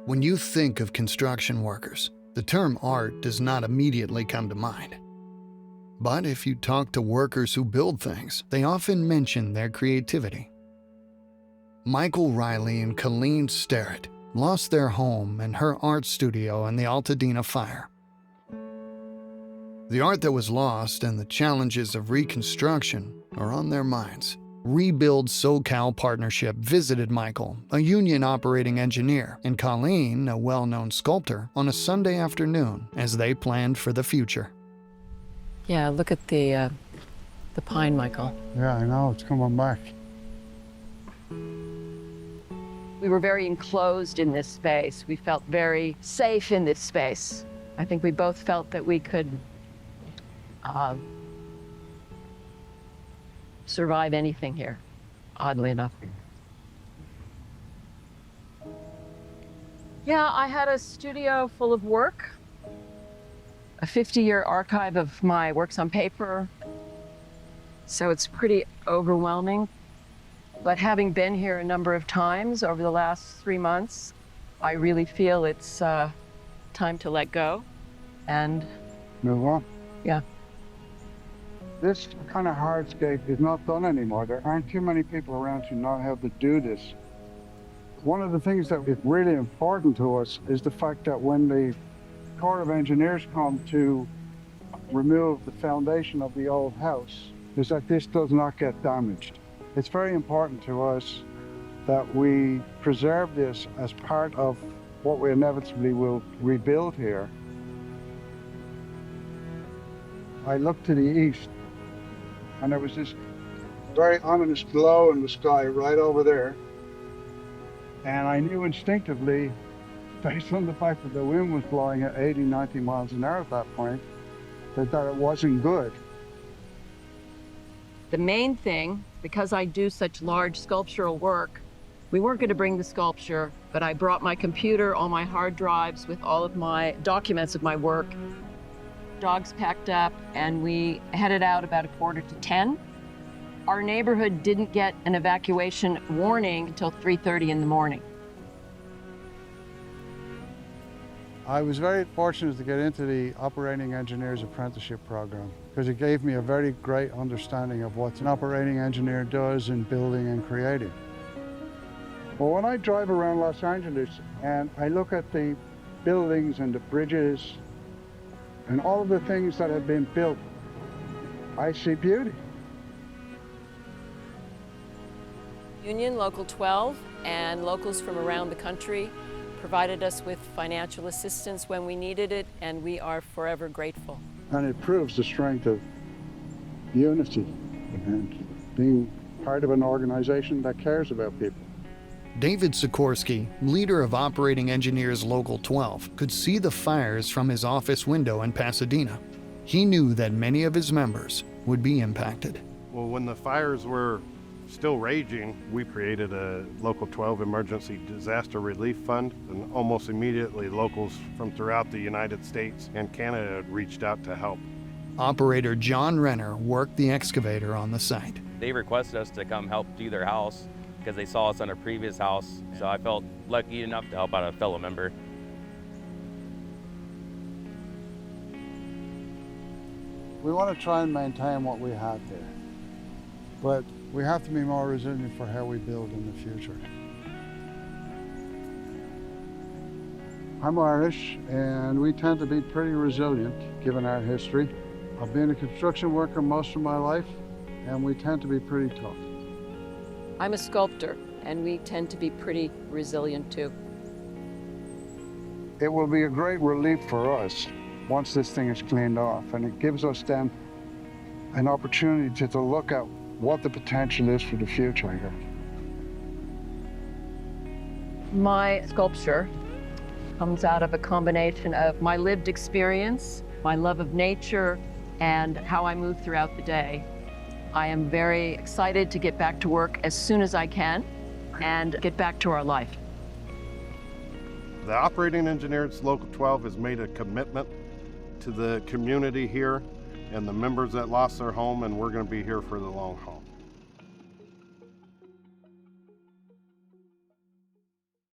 When you think of construction workers, the term art does not immediately come to mind. But if you talk to workers who build things, they often mention their creativity. Michael Reilly and Coleen Sterritt lost their home and her art studio in the Altadena fire. The art that was lost and the challenges of reconstruction are on their minds. Rebuild SoCal Partnership visited Michael, a union operating engineer, and Coleen, a well-known sculptor, on a Sunday afternoon as they planned for the future. Yeah, look at the pine, Michael. Yeah, I know, it's coming back. We were very enclosed in this space. We felt very safe in this space. I think we both felt that we could survive anything here, oddly enough. Yeah, I had a studio full of work, a 50-year archive of my works on paper, so it's pretty overwhelming. But having been here a number of times over the last 3 months, I really feel it's time to let go and Move on. yeah. This kind of hardscape is not done anymore. There aren't too many people around who know how to do this. One of the things that is really important to us is the fact that when the Corps of Engineers come to remove the foundation of the old house, is that this does not get damaged. It's very important to us that we preserve this as part of what we inevitably will rebuild here. I looked to the east, and there was this very ominous glow in the sky right over there. And I knew instinctively, based on the fact that the wind was blowing at 80, 90 miles an hour at that point, that it wasn't good. The main thing, because I do such large sculptural work, we weren't going to bring the sculpture, but I brought my computer, all my hard drives with all of my documents of my work. Dogs packed up, and we headed out about 9:45. Our neighborhood didn't get an evacuation warning until 3:30 in the morning. I was very fortunate to get into the Operating Engineers Apprenticeship program because it gave me a very great understanding of what an operating engineer does in building and creating. Well, when I drive around Los Angeles and I look at the buildings and the bridges and all of the things that have been built, I see beauty. Union Local 12 and locals from around the country provided us with financial assistance when we needed it, and we are forever grateful. And it proves the strength of unity and being part of an organization that cares about people. David Sikorski, leader of Operating Engineers Local 12, could see the fires from his office window in Pasadena. He knew that many of his members would be impacted. Well, when the fires were still raging, we created a Local 12 Emergency Disaster Relief Fund, and almost immediately locals from throughout the United States and Canada reached out to help. Operator John Renner worked the excavator on the site. They requested us to come help do their house because they saw us on a previous house, so I felt lucky enough to help out a fellow member. We want to try and maintain what we have here, but we have to be more resilient for how we build in the future. I'm Irish, and we tend to be pretty resilient given our history. I've been a construction worker most of my life, and we tend to be pretty tough. I'm a sculptor, and we tend to be pretty resilient too. It will be a great relief for us once this thing is cleaned off, and it gives us then an opportunity to look at what the potential is for the future here. My sculpture comes out of a combination of my lived experience, my love of nature, and how I move throughout the day. I am very excited to get back to work as soon as I can and get back to our life. The Operating Engineers Local 12 has made a commitment to the community here and the members that lost their home, and we're going to be here for the long haul.